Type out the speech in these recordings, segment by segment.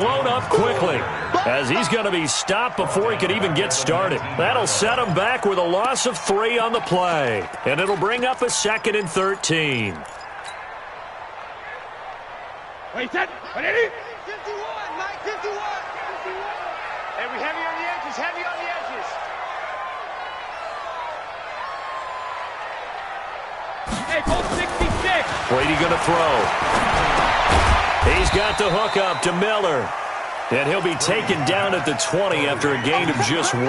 Blown up quickly as he's going to be stopped before he could even get started. That'll set him back with a loss of 3 on the play. And it'll bring up a 2nd and 13. Wait, set. Ready? 51, Mike, 51. Hey, we heavy on the edges, heavy on the edges. Hey, both 66. Brady going to throw. He's got the hook up to Miller. And he'll be taken down at the 20 after a gain of just 1.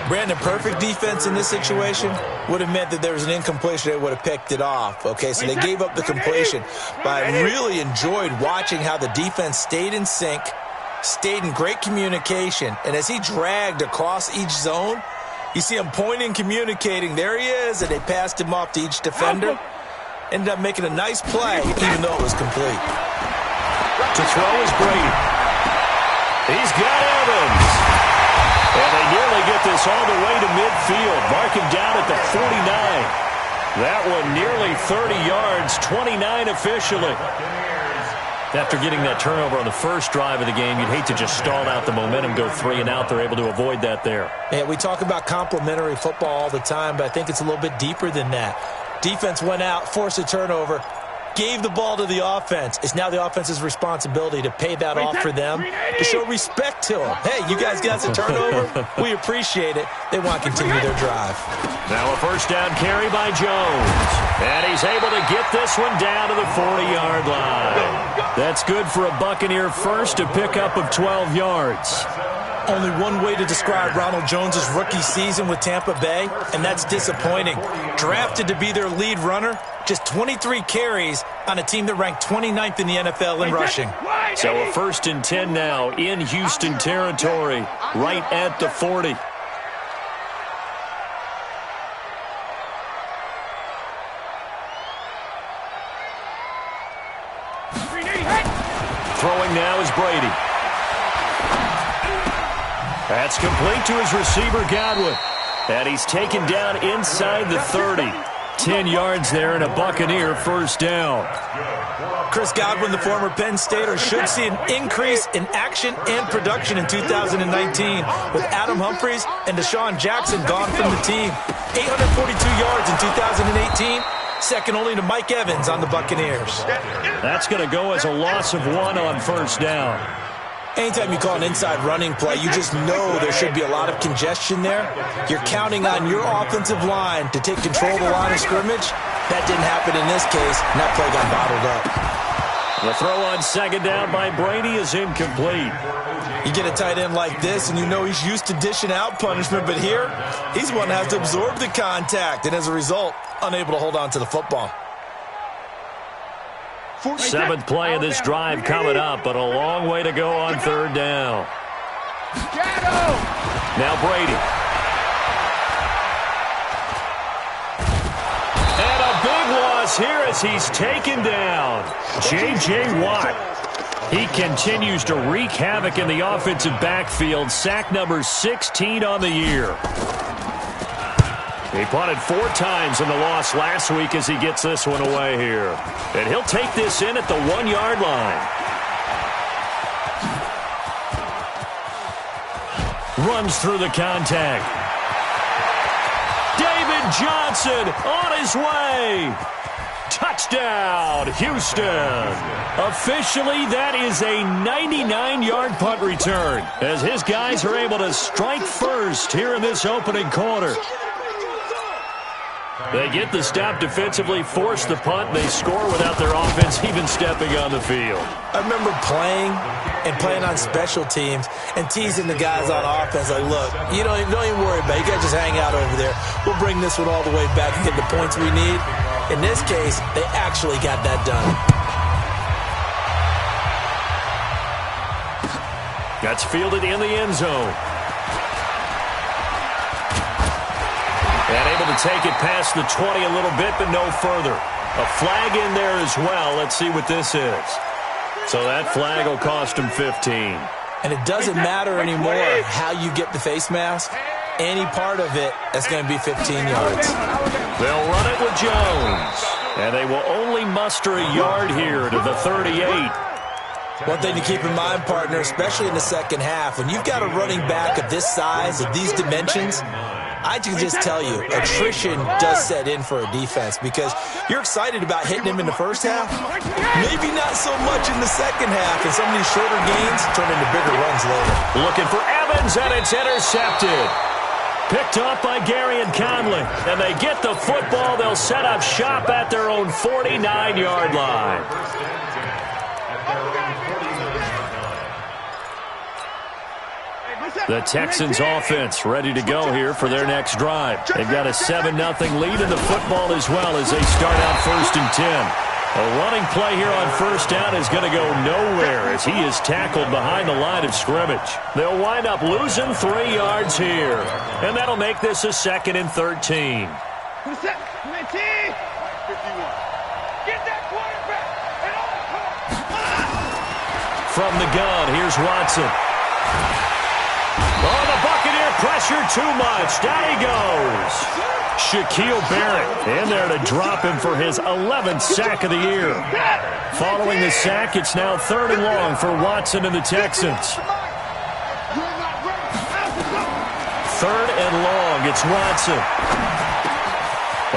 Brandon, perfect defense in this situation would have meant that there was an incompletion that would have picked it off. Okay, so they gave up the completion. But I really enjoyed watching how the defense stayed in sync, stayed in great communication. And as he dragged across each zone, you see him pointing, communicating. There he is, and they passed him off to each defender. Ended up making a nice play, even though it was complete. To throw is Brady. He's got Evans. And they nearly get this all the way to midfield. Mark him down at the 49. That one nearly 30 yards, 29 officially. After getting that turnover on the first drive of the game, you'd hate to just stall out the momentum, go 3 and out. They're able to avoid that there. Yeah, we talk about complementary football all the time, but I think it's a little bit deeper than that. Defense went out, forced a turnover, gave the ball to the offense. It's now the offense's responsibility to pay that off for them, to show respect to them. Hey, you guys got us a turnover? We appreciate it. They want to continue their drive. Now a first down carry by Jones. And he's able to get this one down to the 40-yard line. That's good for a Buccaneer first, a pickup of 12 yards. Only one way to describe Ronald Jones' rookie season with Tampa Bay, and that's disappointing. Drafted to be their lead runner, just 23 carries on a team that ranked 29th in the NFL in rushing. So a 1st and 10 now in Houston territory, right at the 40. Throwing now is Brady. That's complete to his receiver, Godwin. And he's taken down inside the 30. 10 yards there and a Buccaneer first down. Chris Godwin, the former Penn Stater, should see an increase in action and production in 2019 with Adam Humphries and Deshaun Jackson gone from the team. 842 yards in 2018, second only to Mike Evans on the Buccaneers. That's going to go as a loss of 1 on first down. Anytime you call an inside running play, you just know there should be a lot of congestion there. You're counting on your offensive line to take control of the line of scrimmage. That didn't happen in this case, and that play got bottled up. The throw on second down by Brady is incomplete. You get a tight end like this, and you know he's used to dishing out punishment, but here, he's one that has to absorb the contact, and as a result, unable to hold on to the football. 7th play of this drive coming up, but a long way to go on third down. Now Brady. And a big loss here as he's taken down. J.J. Watt. He continues to wreak havoc in the offensive backfield. Sack number 16 on the year. He punted 4 times in the loss last week as he gets this one away here. And he'll take this in at the 1-yard line. Runs through the contact. David Johnson on his way. Touchdown, Houston. Officially, that is a 99-yard punt return as his guys are able to strike first here in this opening quarter. They get the stop defensively, force the punt, they score without their offense even stepping on the field. I remember playing on special teams and teasing the guys on offense like, look, you don't even worry about it. You guys just hang out over there. We'll bring this one all the way back and get the points we need. In this case, they actually got that done. That's fielded in the end zone. And able to take it past the 20 a little bit, but no further. A flag in there as well. Let's see what this is. So that flag will cost him 15. And it doesn't matter anymore how you get the face mask. Any part of it is going to be 15 yards. They'll run it with Jones. And they will only muster a yard here to the 38. One thing to keep in mind, partner, especially in the second half, when you've got a running back of this size, of these dimensions, I can just tell you, attrition does set in for a defense because you're excited about hitting him in the first half. Maybe not so much in the second half, and some of these shorter gains turn into bigger runs later. Looking for Evans, and it's intercepted. Picked off by Gary and Conley. And they get the football. They'll set up shop at their own 49-yard line. The Texans offense ready to go here for their next drive. They've got a 7-0 lead in the football as well as they start out 1st and 10. A running play here on 1st down is going to go nowhere as he is tackled behind the line of scrimmage. They'll wind up losing 3 yards here. And that'll make this a 2nd and 13. From the gun, here's Watson. Oh, the Buccaneer pressure too much. Down he goes. Shaquille Barrett in there to drop him for his 11th sack of the year. Following the sack, it's now 3rd and long for Watson and the Texans. 3rd and long, it's Watson.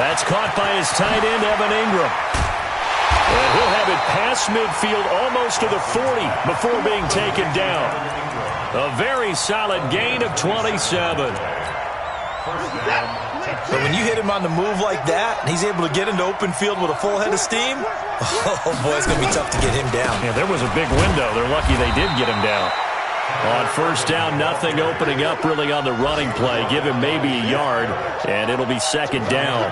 That's caught by his tight end, Evan Ingram. And he'll have it past midfield almost to the 40 before being taken down. A very solid gain of 27. But when you hit him on the move like that, and he's able to get into open field with a full head of steam, oh boy, it's going to be tough to get him down. Yeah, there was a big window. They're lucky they did get him down. On 1st down, nothing opening up really on the running play. Give him maybe a yard, and it'll be 2nd down.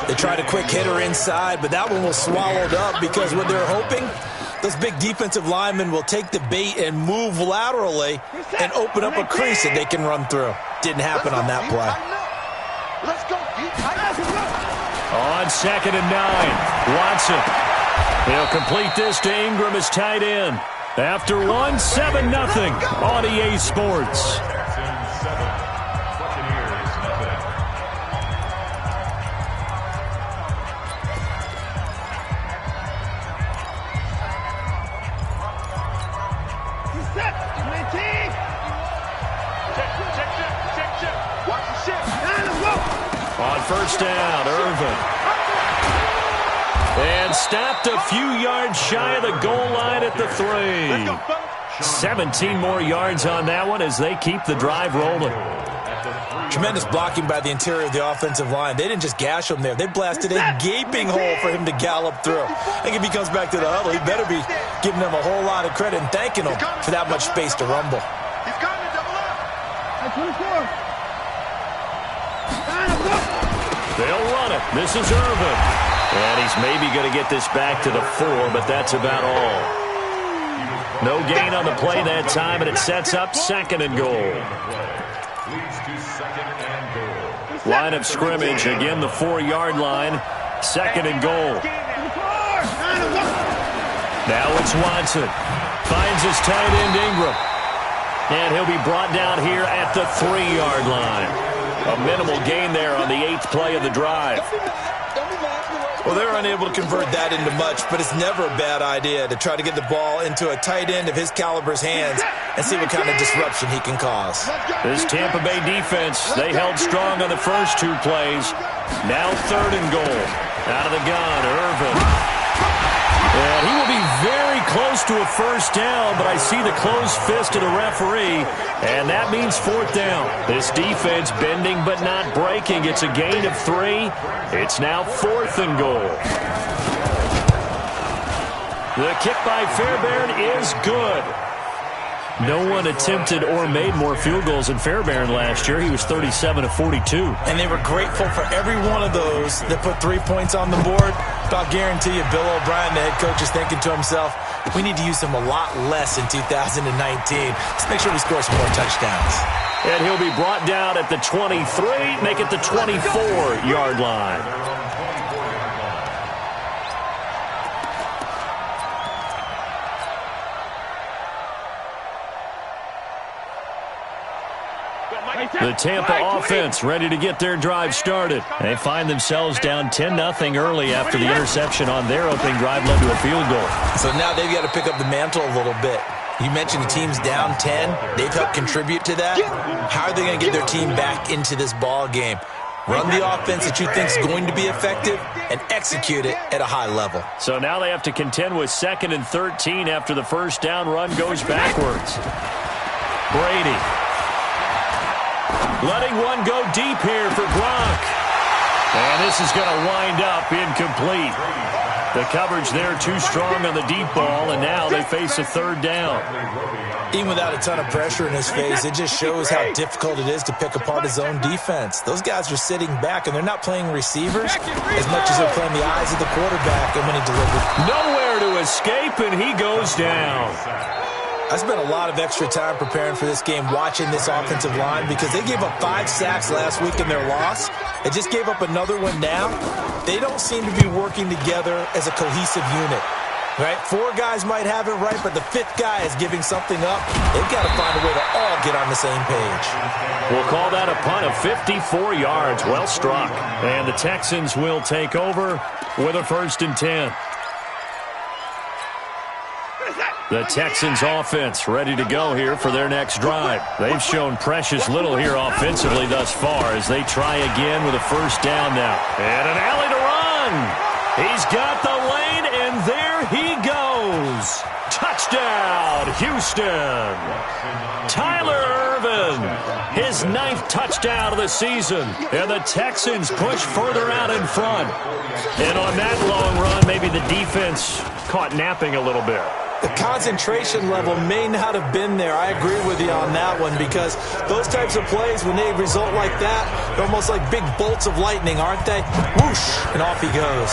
They tried a quick hitter inside, but that one was swallowed up because what they're hoping, those big defensive linemen will take the bait and move laterally and open up a crease that they can run through. Didn't happen on that play. On 2nd and 9, Watson. He'll complete this to Ingram as tight end. After one, 7-0 on EA Sports. On 1st down, Irvin. And stopped a few yards shy of the goal line at the 3. 17 more yards on that one as they keep the drive rolling. Tremendous blocking by the interior of the offensive line. They didn't just gash him there. They blasted a gaping hole for him to gallop through. I think if he comes back to the huddle, he better be giving them a whole lot of credit and thanking them for that much space to rumble. He's got to double up. They'll run it. This is Irvin. And he's maybe going to get this back to the 4, but that's about all. No gain on the play that time, and it sets up 2nd and goal. Line of scrimmage, again the 4-yard line. 2nd and goal. Now it's Watson. Finds his tight end, Ingram. And he'll be brought down here at the 3-yard line. A minimal gain there on the 8th play of the drive. Well, they're unable to convert that into much, but it's never a bad idea to try to get the ball into a tight end of his caliber's hands and see what kind of disruption he can cause. This Tampa Bay defense, they held strong on the first 2 plays. Now 3rd and goal. Out of the gun, Irvin. And he will be very close to a 1st down, but I see the closed fist of the referee, and that means 4th down. This defense bending but not breaking. It's a gain of 3. It's now 4th and goal. The kick by Fairbairn is good. No one attempted or made more field goals than Fairbairn last year. He was 37 of 42. And they were grateful for every one of those that put 3 points on the board. I'll guarantee you Bill O'Brien, the head coach, is thinking to himself, we need to use him a lot less in 2019. Let's make sure we score some more touchdowns. And he'll be brought down at the 23, make it the 24-yard line. The Tampa offense ready to get their drive started. They find themselves down 10-0 early after the interception on their opening drive led to a field goal. So now they've got to pick up the mantle a little bit. You mentioned the team's down 10. They've helped contribute to that. How are they going to get their team back into this ball game? Run the offense that you think is going to be effective and execute it at a high level. So now they have to contend with 2nd and 13 after the first down run goes backwards. Brady. Letting one go deep here for Gronk. And this is going to wind up incomplete. The coverage there too strong on the deep ball, and now they face a 3rd down. Even without a ton of pressure in his face, it just shows how difficult it is to pick apart his own defense. Those guys are sitting back, and they're not playing receivers as much as they're playing the eyes of the quarterback, and when he delivers. Nowhere to escape, and he goes down. I spent a lot of extra time preparing for this game, watching this offensive line, because they gave up 5 sacks last week in their loss. They just gave up another one now. They don't seem to be working together as a cohesive unit. Right? 4 guys might have it right, but the 5th guy is giving something up. They've got to find a way to all get on the same page. We'll call that a punt of 54 yards. Well struck. And the Texans will take over with a 1st and 10. The Texans offense ready to go here for their next drive. They've shown precious little here offensively thus far as they try again with a 1st down now. And an alley to run. He's got the lane, and there he goes. Touchdown, Houston. Tyler Ervin, his 9th touchdown of the season. And the Texans push further out in front. And on that long run, maybe the defense caught napping a little bit. The concentration level may not have been there. I agree with you on that one, because those types of plays, when they result like that, they're almost like big bolts of lightning, aren't they? Whoosh, and off he goes.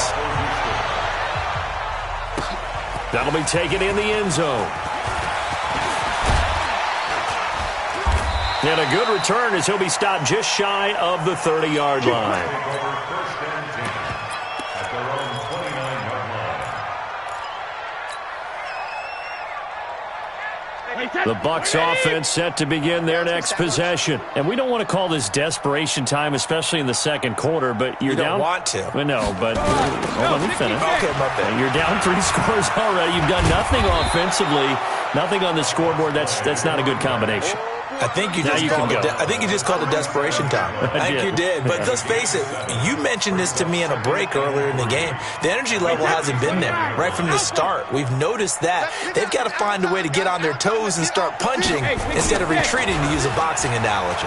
That'll be taken in the end zone. And a good return as he'll be stopped just shy of the 30-yard line. The Bucs offense set to begin their next possession. And we don't want to call this desperation time, especially in the 2nd quarter, but you're down. You don't want to. No, but hold on, let me finish. Okay, my bad. You're down 3 scores already. You've done nothing offensively, nothing on the scoreboard. That's not a good combination. I think you just called it desperation time. I think you did. But let's face it, you mentioned this to me in a break earlier in the game. The energy level hasn't been there right from the start. We've noticed that. They've got to find a way to get on their toes and start punching instead of retreating, to use a boxing analogy.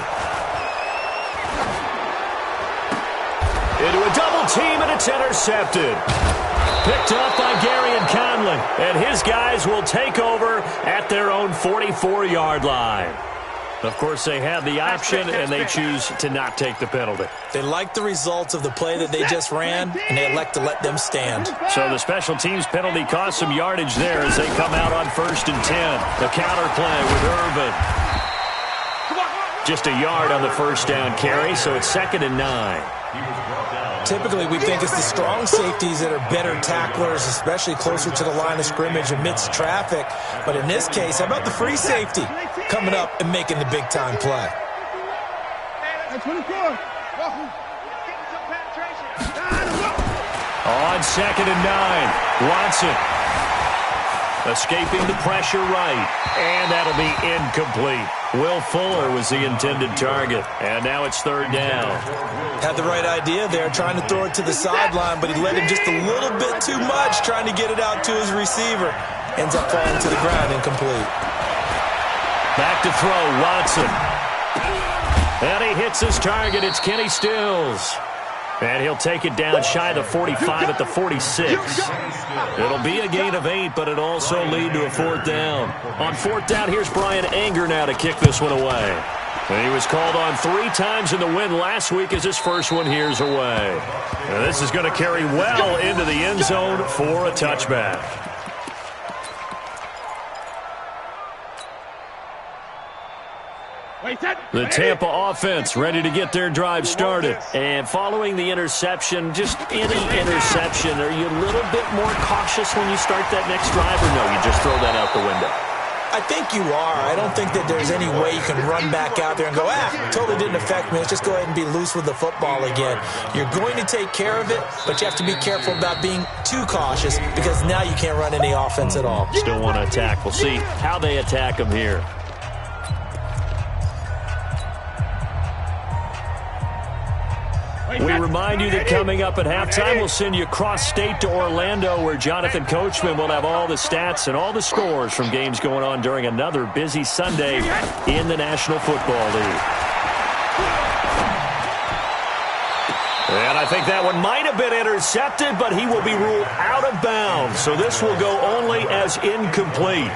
Into a double team, and it's intercepted. Picked up by Gary and Conlon. And his guys will take over at their own 44-yard line. Of course, they have the option, and they choose to not take the penalty. They like the results of the play that they just ran, and they elect to let them stand. So the special teams penalty cost some yardage there as they come out on 1st and 10. The counter play with Irvin. Just a yard on the 1st down carry, so it's 2nd and 9. Typically, we think it's the strong safeties that are better tacklers, especially closer to the line of scrimmage amidst traffic. But in this case, how about the free safety coming up and making the big-time play? On 2nd and 9, Watson escaping the pressure right, and that'll be incomplete. Will Fuller was the intended target, and now it's 3rd down. Had the right idea there, trying to throw it to the sideline, but he led him just a little bit too much, trying to get it out to his receiver. Ends up falling to the ground, incomplete. Back to throw, Watson. And he hits his target. It's Kenny Stills. And he'll take it down shy of the 45 at the 46. It'll be a gain of 8, but it'll also lead to a 4th down. On 4th down, here's Brian Anger now to kick this one away. And he was called on 3 times in the win last week as his first one here's away. And this is going to carry well into the end zone for a touchback. The Tampa offense ready to get their drive started. And following the interception, just any interception, are you a little bit more cautious when you start that next drive, or no, you just throw that out the window? I think you are. I don't think that there's any way you can run back out there and go, totally didn't affect me. Let's just go ahead and be loose with the football again. You're going to take care of it, but you have to be careful about being too cautious because now you can't run any offense at all. Still want to attack. We'll see how they attack him here. We remind you that coming up at halftime, we'll send you cross-state to Orlando, where Jonathan Coachman will have all the stats and all the scores from games going on during another busy Sunday in the National Football League. And I think that one might have been intercepted, but he will be ruled out of bounds. So this will go only as incomplete.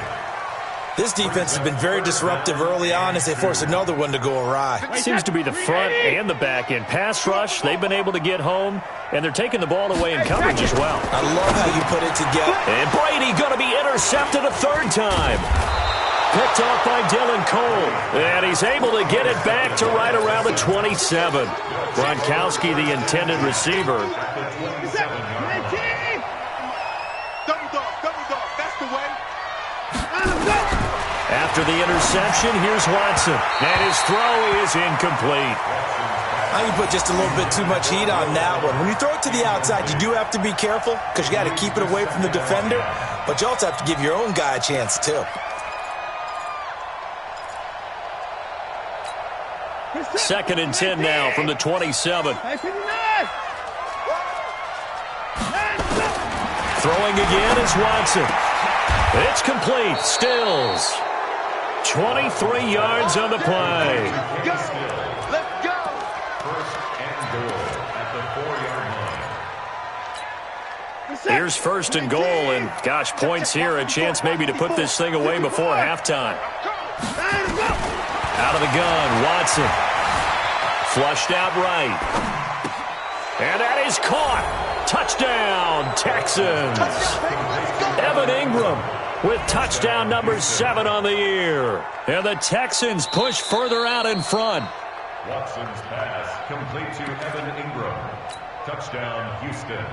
This defense has been very disruptive early on as they force another one to go awry. Seems to be the front and the back end. Pass rush, they've been able to get home, and they're taking the ball away in coverage as well. I love how you put it together. And Brady going to be intercepted a third time. Picked off by Dylan Cole. And he's able to get it back to right around the 27. Gronkowski, the intended receiver. After the interception, here's Watson. And his throw is incomplete. I think you put just a little bit too much heat on that one. When you throw it to the outside, you do have to be careful because you got to keep it away from the defender, but you also have to give your own guy a chance too. Second and 10 now from the 27. Throwing again is Watson. It's complete. Stills. 23 yards on the play. Let's go. First and goal at the 4-yard line. Here's first and goal, and gosh, points here, a chance maybe to put this thing away before halftime. Out of the gun, Watson. Flushed out right. And that is caught. Touchdown, Texans. Evan Ingram with touchdown number 7 on the year. And the Texans push further out in front. Watson's pass complete to Evan Ingram. Touchdown, Houston.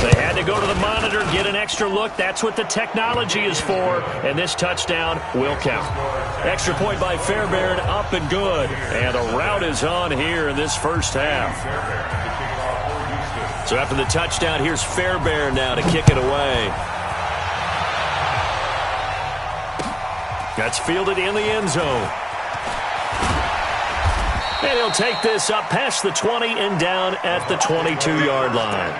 They had to go to the monitor, get an extra look. That's what the technology is for. And this touchdown will count. Extra point by Fairbairn, up and good. And a rout is on here in this first half. So after the touchdown, here's Fairbairn now to kick it away. That's fielded in the end zone. And he'll take this up past the 20 and down at the 22-yard line.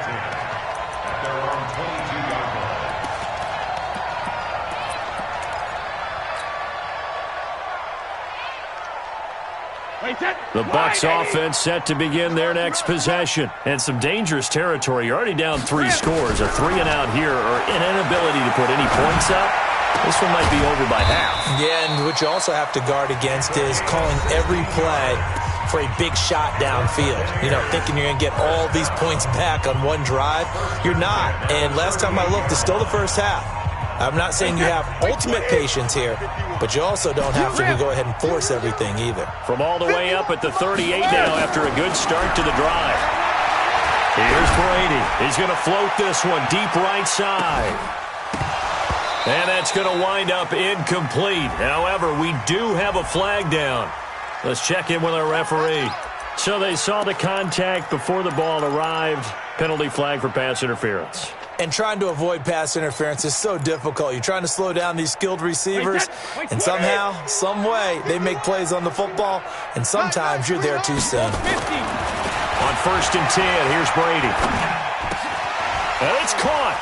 The Bucs offense set to begin their next possession. And some dangerous territory. You're already down 3 scores. A 3-and-out here or an inability to put any points up. This one might be over by half. Yeah, and what you also have to guard against is calling every play for a big shot downfield. You know, thinking you're going to get all these points back on one drive. You're not. And last time I looked, it's still the first half. I'm not saying you have ultimate patience here, but you also don't have to go ahead and force everything either. From all the way up at the 38 now after a good start to the drive. Here's Brady. He's going to float this one deep right side. And that's going to wind up incomplete. However, we do have a flag down. Let's check in with our referee. So they saw the contact before the ball arrived. Penalty flag for pass interference. And trying to avoid pass interference is so difficult. You're trying to slow down these skilled receivers, and somehow, some way, they make plays on the football, and sometimes you're there too soon. On first and 10, here's Brady. And it's caught.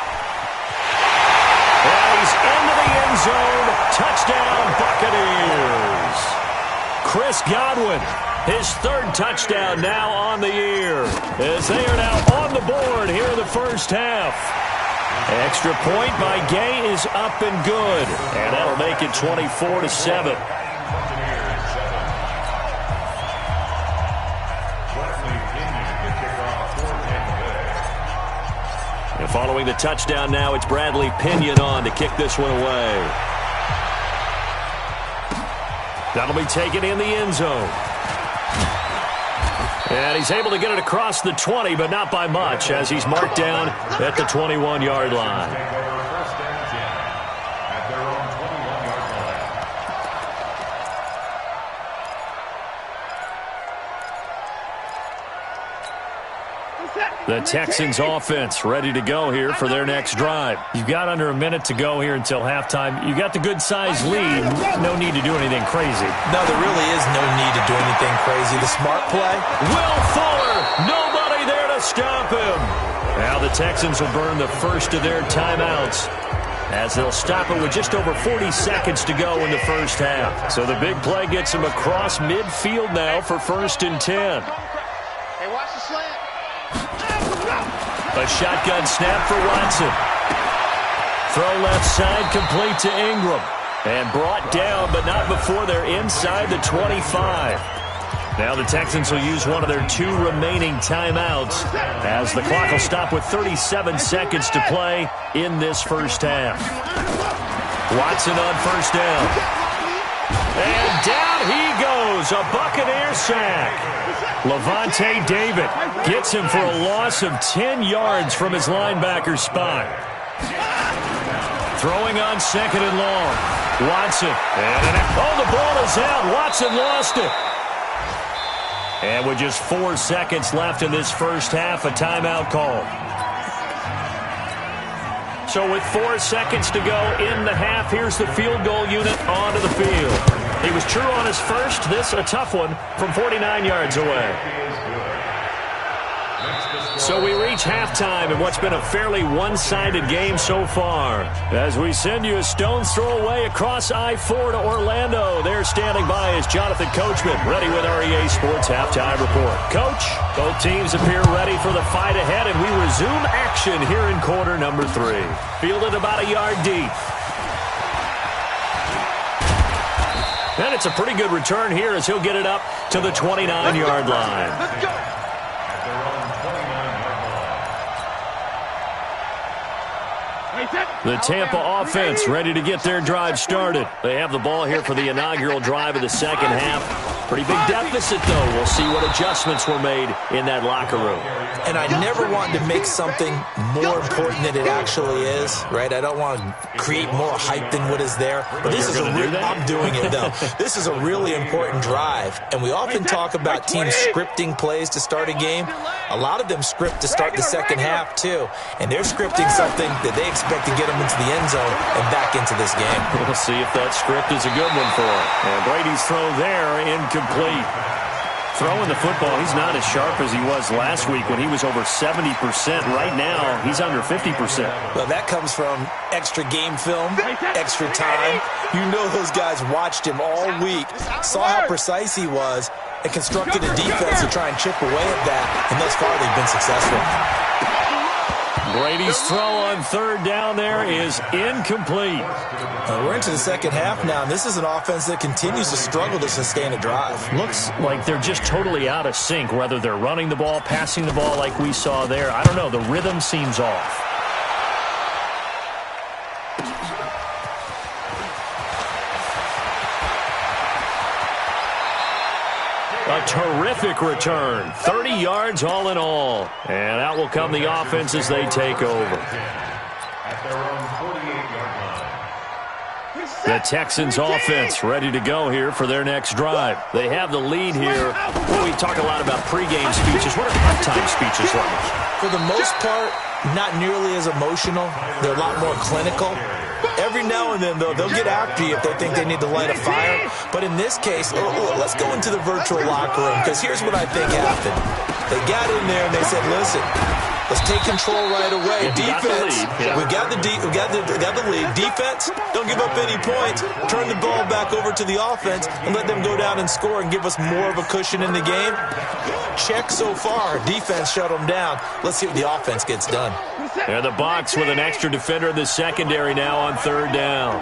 And he's into the end zone. Touchdown, Buccaneers. Chris Godwin, his 3rd touchdown now on the year, as they are now on the board here in the first half. Extra point by Gay is up and good, and that'll make it 24-7. And following the touchdown now, it's Bradley Pinion on to kick this one away. That'll be taken in the end zone. And he's able to get it across the 20, but not by much, as he's marked down at the 21-yard line. The Texans offense ready to go here for their next drive. You've got under a minute to go here until halftime. You got the good-sized lead. No need to do anything crazy. No, there really is no need to do anything crazy. The smart play. Will Fuller, nobody there to stop him. Now the Texans will burn the first of their timeouts, as they'll stop it with just over 40 seconds to go in the first half. So the big play gets him across midfield now for 1st and 10. Hey, watch the slant. A shotgun snap for Watson. Throw left side complete to Ingram. And brought down, but not before they're inside the 25. Now the Texans will use one of their 2 remaining timeouts, as the clock will stop with 37 seconds to play in this first half. Watson on 1st down. And down he goes, a Buccaneer sack. Levante David gets him for a loss of 10 yards from his linebacker spot. Throwing on 2nd and long. Watson. The ball is out. Watson lost it. And with just 4 seconds left in this first half, a timeout call. So with 4 seconds to go in the half, here's the field goal unit onto the field. He was true on his first. This a tough one from 49 yards away. So we reach halftime in what's been a fairly one-sided game so far. As we send you a stone's throw away across I-4 to Orlando. There standing by is Jonathan Coachman, ready with our EA Sports Halftime Report. Coach, both teams appear ready for the fight ahead, and we resume action here in quarter number 3. Fielded about a yard deep. And it's a pretty good return here as he'll get it up to the 29-yard line. Let's go. The Tampa offense ready to get their drive started. They have the ball here for the inaugural drive of the second half. Pretty big deficit, though. We'll see what adjustments were made in that locker room. And I never want to make something more important than it actually is, right? I don't want to create more hype than what is there. But this is I'm doing it, though. This is a really important drive. And we often talk about teams scripting plays to start a game. A lot of them script to start the second half, too. And they're scripting something that they expect to get them into the end zone and back into this game. We'll see if that script is a good one for him. And Brady's throw there, incomplete. Throwing the football, he's not as sharp as he was last week when he was over 70%. Right now, he's under 50%. Well, that comes from extra game film, extra time. You know those guys watched him all week, saw how precise he was, and constructed a defense to try and chip away at that, and thus far they've been successful. Brady's throw on 3rd down there is incomplete. We're into the second half now, and this is an offense that continues to struggle to sustain a drive. Looks like they're just totally out of sync, whether they're running the ball, passing the ball like we saw there. I don't know. The rhythm seems off. A terrific return. 30 yards all in all. And out will come the offense as they take over. At their own 48-yard line. The Texans offense ready to go here for their next drive. They have the lead here. Well, we talk a lot about pregame speeches. What are halftime speeches like? For the most part, not nearly as emotional. They're a lot more clinical. Every now and then, though, they'll get after you if they think they need to light a fire. But in this case, let's go into the virtual locker room, because here's what I think happened. They got in there and they said, listen, let's take control right away. Defense, we got the lead. Defense, don't give up any points. Turn the ball back over to the offense and let them go down and score and give us more of a cushion in the game. Check so far. Defense shut them down. Let's see what the offense gets done. And the Bucs with an extra defender in the secondary now on 3rd down.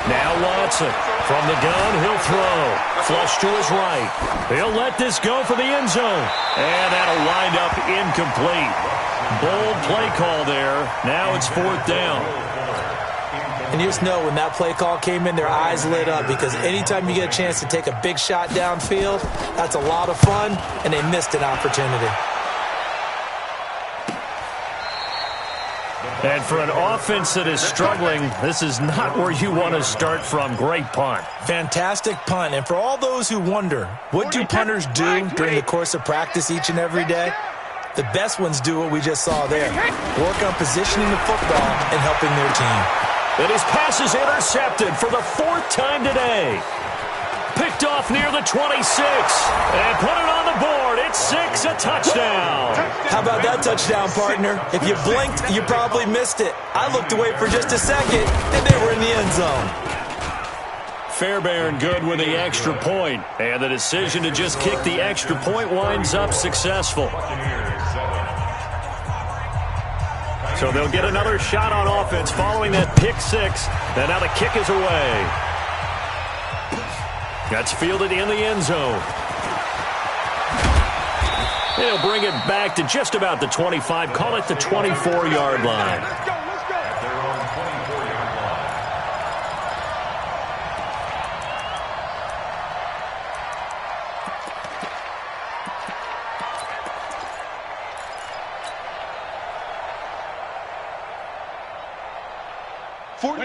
Now Watson from the gun, he'll throw. Flush to his right. He'll let this go for the end zone. And that'll wind up incomplete. Bold play call there. Now it's 4th down. And you just know when that play call came in, their eyes lit up, because anytime you get a chance to take a big shot downfield, that's a lot of fun, and they missed an opportunity. And for an offense that is struggling, this is not where you want to start from. Great punt. Fantastic punt. And for all those who wonder, what do punters do during the course of practice each and every day? The best ones do what we just saw there. Work on positioning the football and helping their team. And his pass is intercepted for the 4th time today. Picked off near the 26. And put it on the board. It's 6, a touchdown. How about that touchdown, partner? If you blinked, you probably missed it. I looked away for just a second, and they were in the end zone. Fairbairn good with the extra point. And the decision to just kick the extra point winds up successful. So they'll get another shot on offense following that pick 6. And now the kick is away. That's fielded in the end zone. They'll bring it back to just about the 25. Call it the 24-yard line. Let's go. At their own 24-yard line.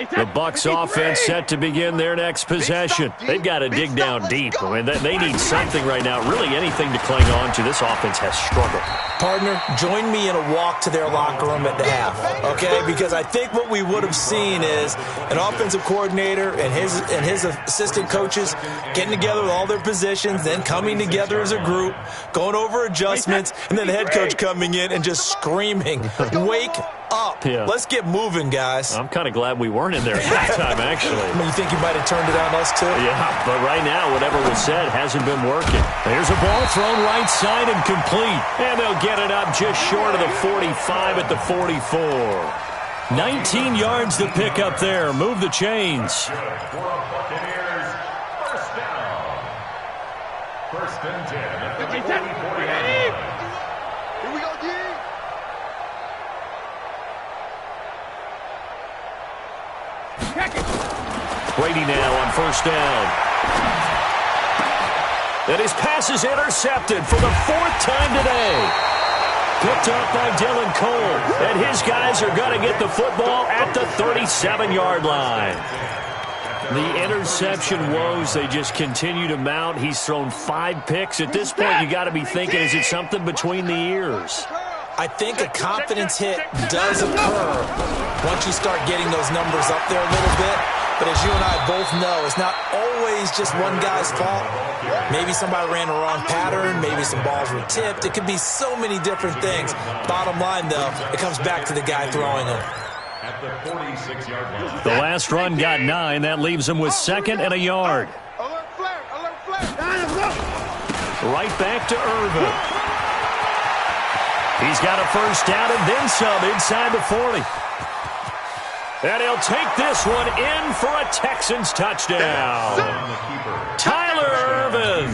The Bucs offense set to begin their next possession. They've got to dig down deep. I mean, they need something right now, really anything to cling on to. This offense has struggled. Partner, join me in a walk to their locker room at the half, okay? Because I think what we would have seen is an offensive coordinator and his assistant coaches getting together with all their positions, then coming together as a group, going over adjustments, and then the head coach coming in and just screaming, "Wake up. Yeah. Let's get moving, guys." I'm kind of glad we weren't in there at halftime, actually. I mean, you think you might have turned it on us, too? Yeah, but right now, whatever was said hasn't been working. There's a ball thrown right side and complete. And they'll get it up just short of the 45 at the 44. 19 yards to pick up there. Move the chains. For Buccaneers, first down. 1st and 10 at the 44-yard line. Here we go, D. Brady now on 1st down. And his pass is intercepted for the 4th time today. Picked up by Dylan Cole. And his guys are going to get the football at the 37-yard line. The interception woes, they just continue to mount. He's thrown 5 picks. At this point, you got to be thinking, is it something between the ears? I think a confidence hit does occur once you start getting those numbers up there a little bit. But as you and I both know, it's not always just one guy's fault. Maybe somebody ran the wrong pattern. Maybe some balls were tipped. It could be so many different things. Bottom line, though, it comes back to the guy throwing them. At the 46-yard line. The last run got 9. That leaves him with 2nd and a yard. Alert flare, alert flare. Right back to Irvin. He's got a first down and then some inside the 40. And he'll take this one in for a Texans touchdown. Tyler Irvin,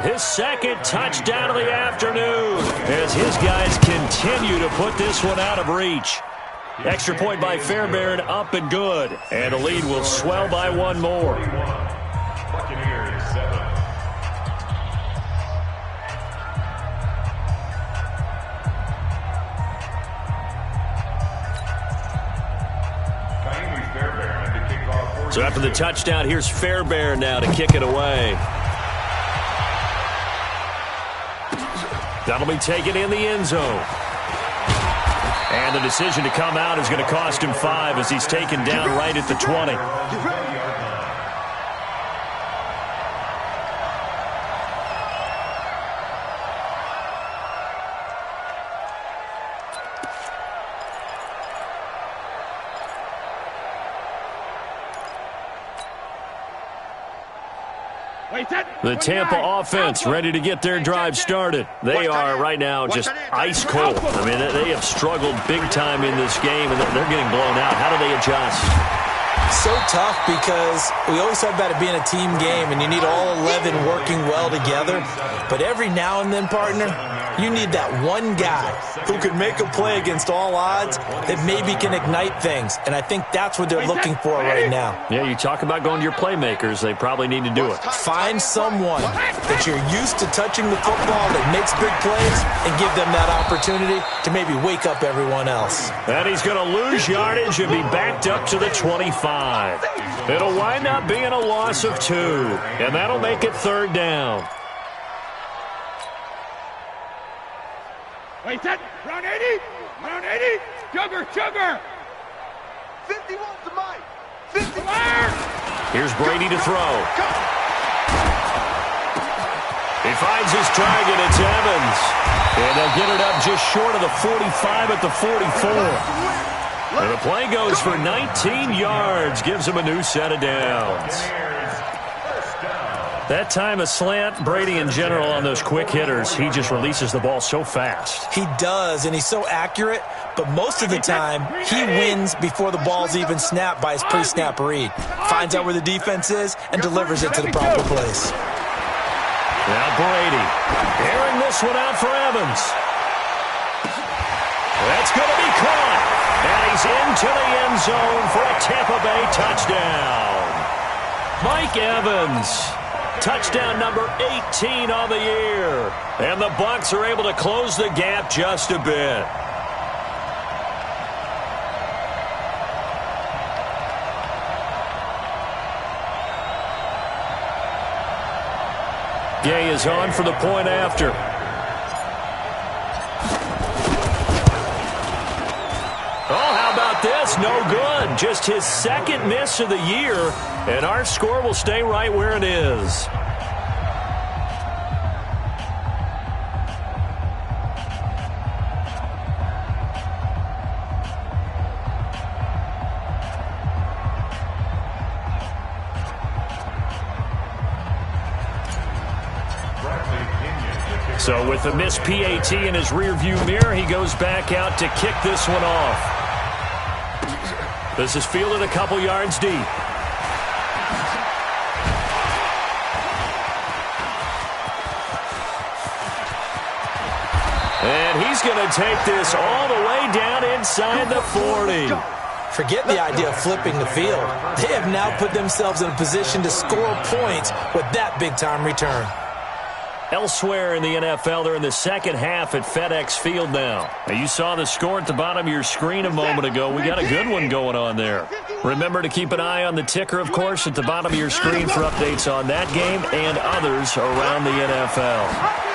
his 2nd touchdown of the afternoon, as his guys continue to put this one out of reach. Extra point by Fairbairn, up and good. And the lead will swell by 1 more. Buccaneers 7. So after the touchdown, here's Fairbairn now to kick it away. That'll be taken in the end zone. And the decision to come out is going to cost him 5 as he's taken down right at the 20. The Tampa offense ready to get their drive started. They are right now just ice cold. I mean, they have struggled big time in this game, and they're getting blown out. How do they adjust? So tough because we always talk about it being a team game, and you need all 11 working well together. But every now and then, partner, You need that one guy who can make a play against all odds that maybe can ignite things, and I think that's what they're looking for right now. Yeah, you talk about going to your playmakers. They probably need to do it. Find someone that you're used to touching the football that makes big plays and give them that opportunity to maybe wake up everyone else. And he's going to lose yardage and be backed up to the 25. It'll wind up being a loss of 2, and that'll make it 3rd down. Wait, set. Round 80. Round 80. Sugar. 51 to Mike. 50. Here's Brady to throw. He finds his target. It's Evans. And they'll get it up just short of the 45 at the 44. And the play goes for 19 yards. Gives him a new set of downs. That time a slant, Brady in general on those quick hitters, he just releases the ball so fast. He does, and he's so accurate, but most of the time he wins before the ball's even snapped by his pre-snap read. Finds out where the defense is and delivers it to the proper place. Now Brady, airing this one out for Evans. That's going to be caught, and he's into the end zone for a Tampa Bay touchdown. Mike Evans. Touchdown number 18 on the year. And the Bucs are able to close the gap just a bit. Gay is on for the point after. Oh, how about this? No good. Just his 2nd miss of the year, and our score will stay right where it is. So with the missed PAT in his rearview mirror, he goes back out to kick this one off. This is fielded a couple yards deep. And he's going to take this all the way down inside the 40. Forget the idea of flipping the field. They have now put themselves in a position to score points with that big-time return. Elsewhere in the NFL, they're in the second half at FedEx Field now. You saw the score at the bottom of your screen a moment ago. We got a good one going on there. Remember to keep an eye on the ticker, of course, at the bottom of your screen for updates on that game and others around the NFL.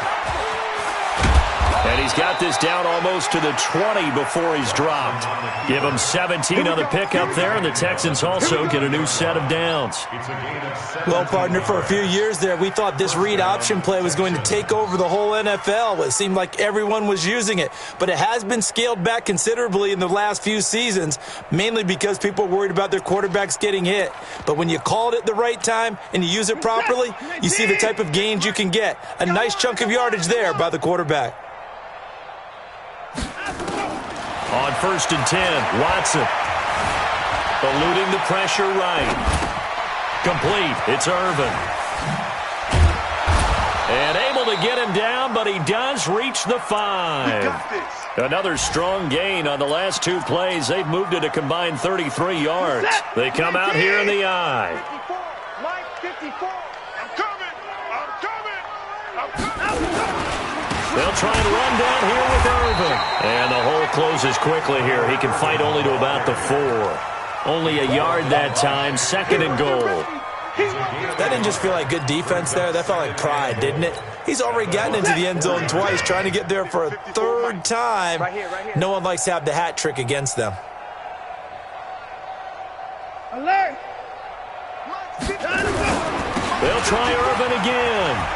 And he's got this down almost to the 20 before he's dropped. Give him 17 on the pickup there, and the Texans also get a new set of downs. Well, partner, for a few years there, we thought this read option play was going to take over the whole NFL. It seemed like everyone was using it, but it has been scaled back considerably in the last few seasons, mainly because people are worried about their quarterbacks getting hit. But when you call it at the right time and you use it properly, you see the type of gains you can get. A nice chunk of yardage there by the quarterback. On 1st and 10, Watson. Eluding the pressure right. Complete. It's Irvin. And able to get him down, but he does reach the 5. Another strong gain on the last 2 plays. They've moved it a combined 33 yards. They come out here in the eye. Mike 54. I'm coming. They'll try and run down here with Irvin. And the hole closes quickly here. He can fight only to about the 4. Only a yard that time. 2nd and goal. That didn't just feel like good defense there. That felt like pride, didn't it? He's already gotten into the end zone twice, trying to get there for a 3rd time. No one likes to have the hat trick against them. Alert! They'll try Irvin again.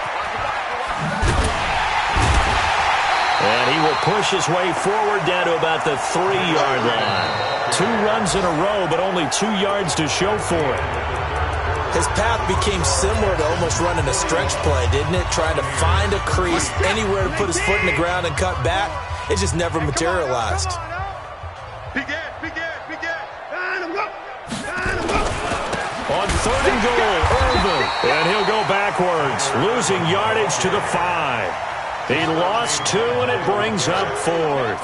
And he will push his way forward down to about the 3-yard line. 2 runs in a row, but only 2 yards to show for it. His path became similar to almost running a stretch play, didn't it? Trying to find a crease, anywhere to put his foot in the ground and cut back. It just never materialized. Begin. On 3rd and goal, Irvin. And he'll go backwards, losing yardage to the 5. He lost 2, and it brings up 4th.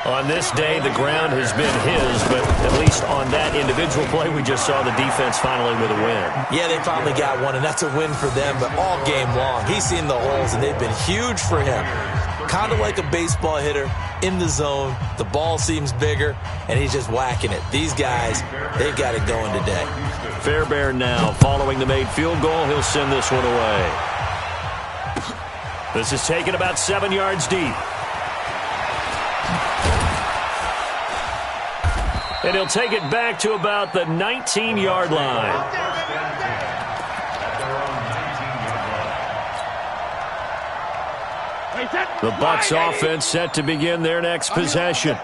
On this day, the ground has been his, but at least on that individual play, we just saw the defense finally with a win. Yeah, they finally got one, and that's a win for them, but all game long, he's seen the holes, and they've been huge for him. Kind of like a baseball hitter in the zone. The ball seems bigger, and he's just whacking it. These guys, they've got it going today. Fairbairn now, following the made field goal, he'll send this one away. This is taken about 7 yards deep. And he'll take it back to about the 19-yard line. The Bucs offense set to begin their next possession.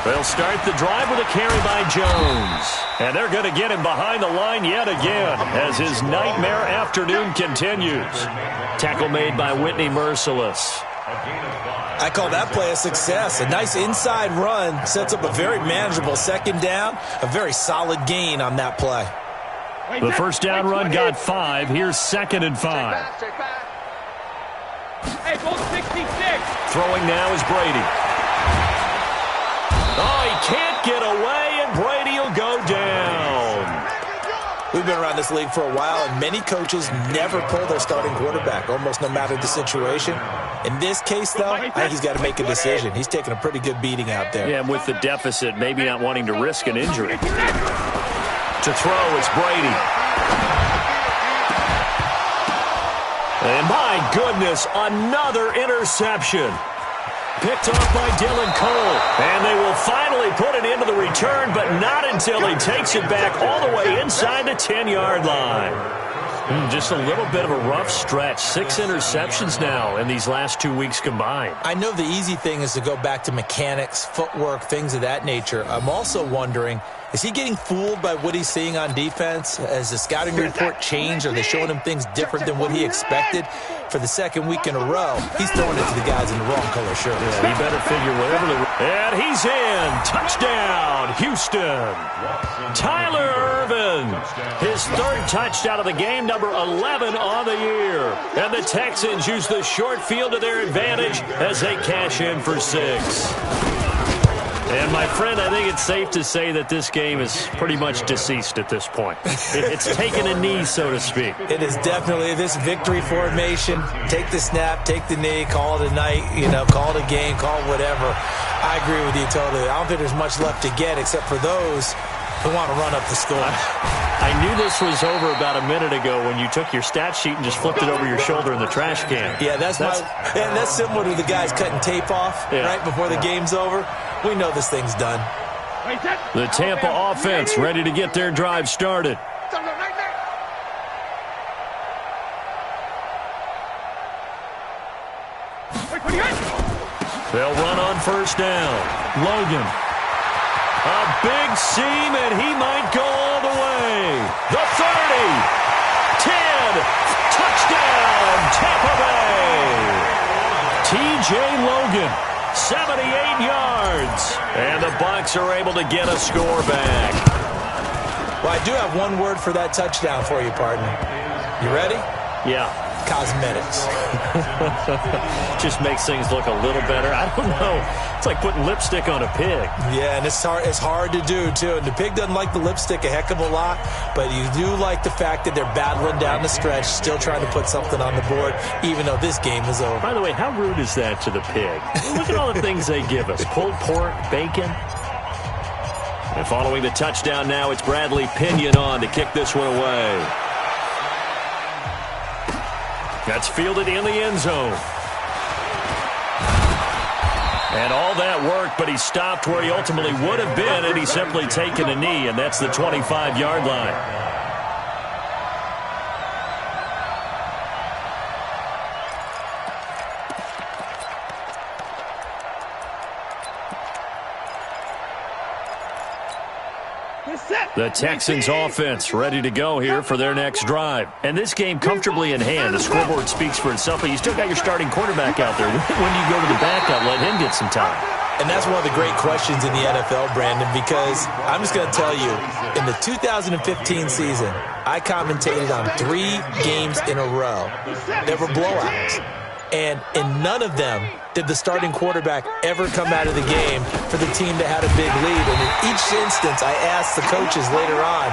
They'll start the drive with a carry by Jones. And they're going to get him behind the line yet again as his nightmare afternoon continues. Tackle made by Whitney Merciless. I call that play a success. A nice inside run sets up a very manageable second down. A very solid gain on that play. The first down run got 5. Here's 2nd and 5. Hey, go 66. Throwing now is Brady. Oh, he can't get away, and Brady will go down. We've been around this league for a while, and many coaches never pull their starting quarterback, almost no matter the situation. In this case, though, I think he's got to make a decision. He's taking a pretty good beating out there. Yeah, and with the deficit, maybe not wanting to risk an injury. To throw, it's Brady. And my goodness, another interception. Picked off by Dylan Cole. And they will finally put it into the return, but not until he takes it back all the way inside the 10-yard line. Just a little bit of a rough stretch. 6 interceptions now in these last 2 weeks combined. I know the easy thing is to go back to mechanics, footwork, things of that nature. I'm also wondering, is he getting fooled by what he's seeing on defense? Has the scouting report changed? Are they showing him things different than what he expected? For the second week in a row, he's throwing it to the guys in the wrong color shirt. Yeah, he better figure whatever the... And he's in. Touchdown, Houston. Tyler Ervin. His 3rd touchdown of the game, number 11 on the year. And the Texans use the short field to their advantage as they cash in for 6. And, my friend, I think it's safe to say that this game is pretty much deceased at this point. It's taken a knee, so to speak. It is definitely this victory formation. Take the snap, take the knee, call it a night, call it a game, call it whatever. I agree with you totally. I don't think there's much left to get except for those who want to run up the score. I knew this was over about a minute ago when you took your stat sheet and just flipped it over your shoulder in the trash can. Yeah, that's similar to the guys cutting tape off right before the game's over. We know this thing's done. The Tampa offense ready to get their drive started. They'll run on first down. Logan. A big seam, and he might go all the way. The 30. 10. Touchdown, Tampa Bay. T.J. Logan. 78 yards. And the Bucs are able to get a score back. Well, I do have one word for that touchdown for you, partner. You ready? Yeah. Cosmetics. Just makes things look a little better. I don't know. It's like putting lipstick on a pig. Yeah, and it's hard to do, too. And the pig doesn't like the lipstick a heck of a lot, but you do like the fact that they're battling down the stretch, still trying to put something on the board, even though this game is over. By the way, how rude is that to the pig? Look at all the things they give us. Pulled pork, bacon. And following the touchdown now, it's Bradley Pinion on to kick this one away. That's fielded in the end zone. And all that work, but he stopped where he ultimately would have been had he simply taken a knee, and that's the 25-yard line. The Texans offense ready to go here for their next drive. And this game comfortably in hand. The scoreboard speaks for itself, but you still got your starting quarterback out there. When you go to the backup, let him get some time. And that's one of the great questions in the NFL, Brandon, because I'm just going to tell you, in the 2015 season, I commentated on 3 games in a row that were blowouts. And in none of them did the starting quarterback ever come out of the game for the team that had a big lead. And in each instance, I asked the coaches later on,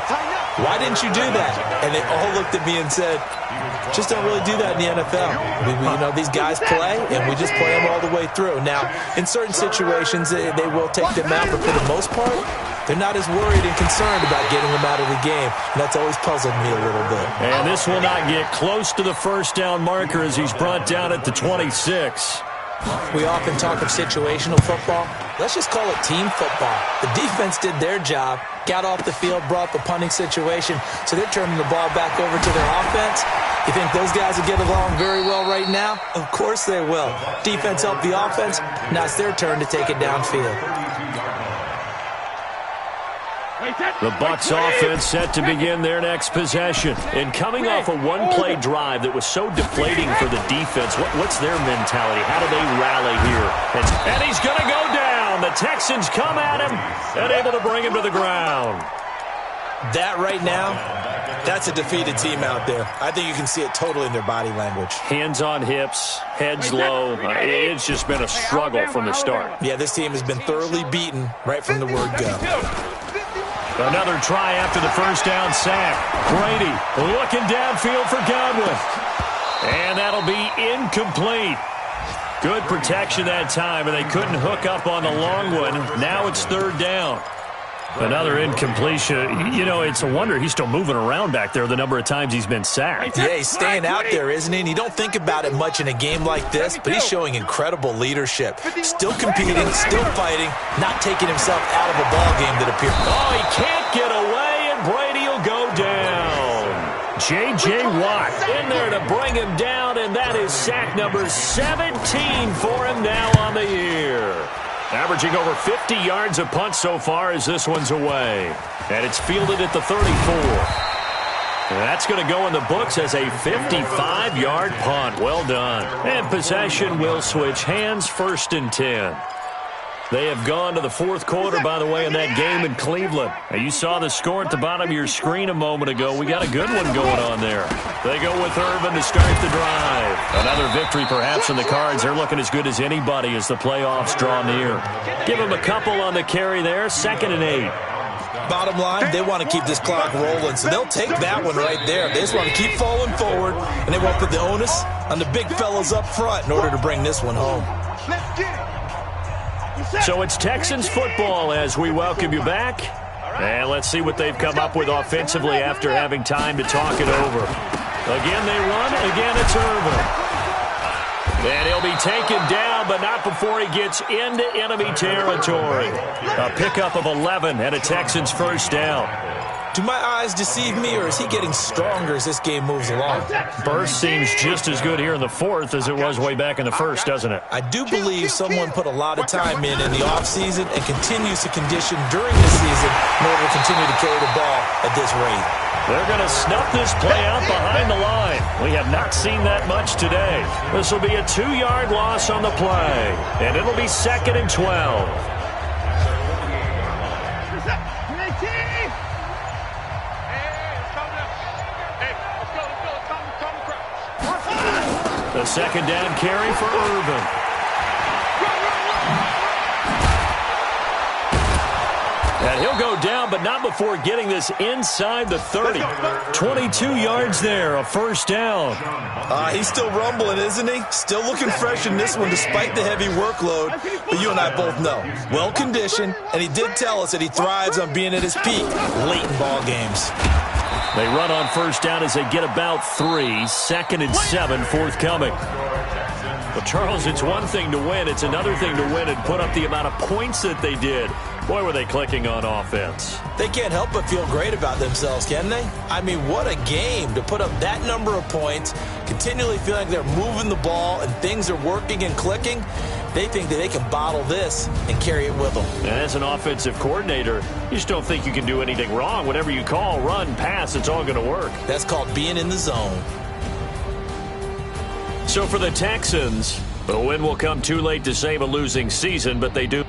why didn't you do that? And they all looked at me and said, just don't really do that in the NFL. These guys play, and we just play them all the way through. Now, in certain situations, they will take them out, but for the most part, they're not as worried and concerned about getting them out of the game. And that's always puzzled me a little bit. And this will not get close to the first down marker as he's brought down at the 26. We often talk of situational football. Let's just call it team football. The defense did their job, got off the field, brought the punting situation, so they're turning the ball back over to their offense. You think those guys will get along very well right now? Of course they will. Defense helped the offense. Now it's their turn to take it downfield. The Bucs offense set to begin their next possession. And coming off a one-play drive that was so deflating for the defense, what's their mentality? How do they rally here? And he's going to go down. The Texans come at him and able to bring him to the ground. That right now, that's a defeated team out there. I think you can see it totally in their body language. Hands on hips, heads low. It's just been a struggle from the start. Yeah, this team has been thoroughly beaten right from the word go. Another try after the first down sack. Brady looking downfield for Godwin. And that'll be incomplete. Good protection that time, and they couldn't hook up on the long one. Now it's third down. Another incompletion. It's a wonder he's still moving around back there the number of times he's been sacked. Yeah, he's staying out there, isn't he? And you don't think about it much in a game like this, but he's showing incredible leadership. Still competing, still fighting, not taking himself out of a ball game that appears. Oh, he can't get away, and Brady will go down. J.J. Watt in there to bring him down, and that is sack number 17 for him now on the year. Averaging over 50 yards a punt so far as this one's away. And it's fielded at the 34. And that's going to go in the books as a 55-yard punt. Well done. And possession will switch hands, 1st and 10. They have gone to the fourth quarter, by the way, in that game in Cleveland. Now, you saw the score at the bottom of your screen a moment ago. We got a good one going on there. They go with Irvin to start the drive. Another victory perhaps in the cards. They're looking as good as anybody as the playoffs draw near. Give them a couple on the carry there, 2nd and 8. Bottom line, they want to keep this clock rolling, so they'll take that one right there. They just want to keep falling forward, and they want to put the onus on the big fellas up front in order to bring this one home. Let's get it. So it's Texans football as we welcome you back. And let's see what they've come up with offensively after having time to talk it over. Again they run, again it's Irvin. And he'll be taken down, but not before he gets into enemy territory. A pickup of 11 and a Texans first down. Do my eyes deceive me, or is he getting stronger as this game moves along? Burst seems just as good here in the fourth as it was way back in the first, doesn't it? I do believe someone put a lot of time in the offseason and continues to condition during the season in order to continue to carry the ball at this rate. They're going to snuff this play out behind the line. We have not seen that much today. This will be a 2-yard loss on the play, and it'll be 2nd and 12. The 2nd down carry for Irvin. And he'll go down, but not before getting this inside the 30. 22 yards there, a first down. He's still rumbling, isn't he? Still looking fresh in this one despite the heavy workload. But you and I both know, well-conditioned, and he did tell us that he thrives on being at his peak late in ball games. They run on first down as they get about 3. 2nd and 7, forthcoming. Well, Charles, it's one thing to win. It's another thing to win and put up the amount of points that they did. Boy, were they clicking on offense. They can't help but feel great about themselves, can they? I mean, what a game to put up that number of points, continually feeling like they're moving the ball and things are working and clicking. They think that they can bottle this and carry it with them. And as an offensive coordinator, you just don't think you can do anything wrong. Whatever you call, run, pass, it's all going to work. That's called being in the zone. So for the Texans, the win will come too late to save a losing season, but they do.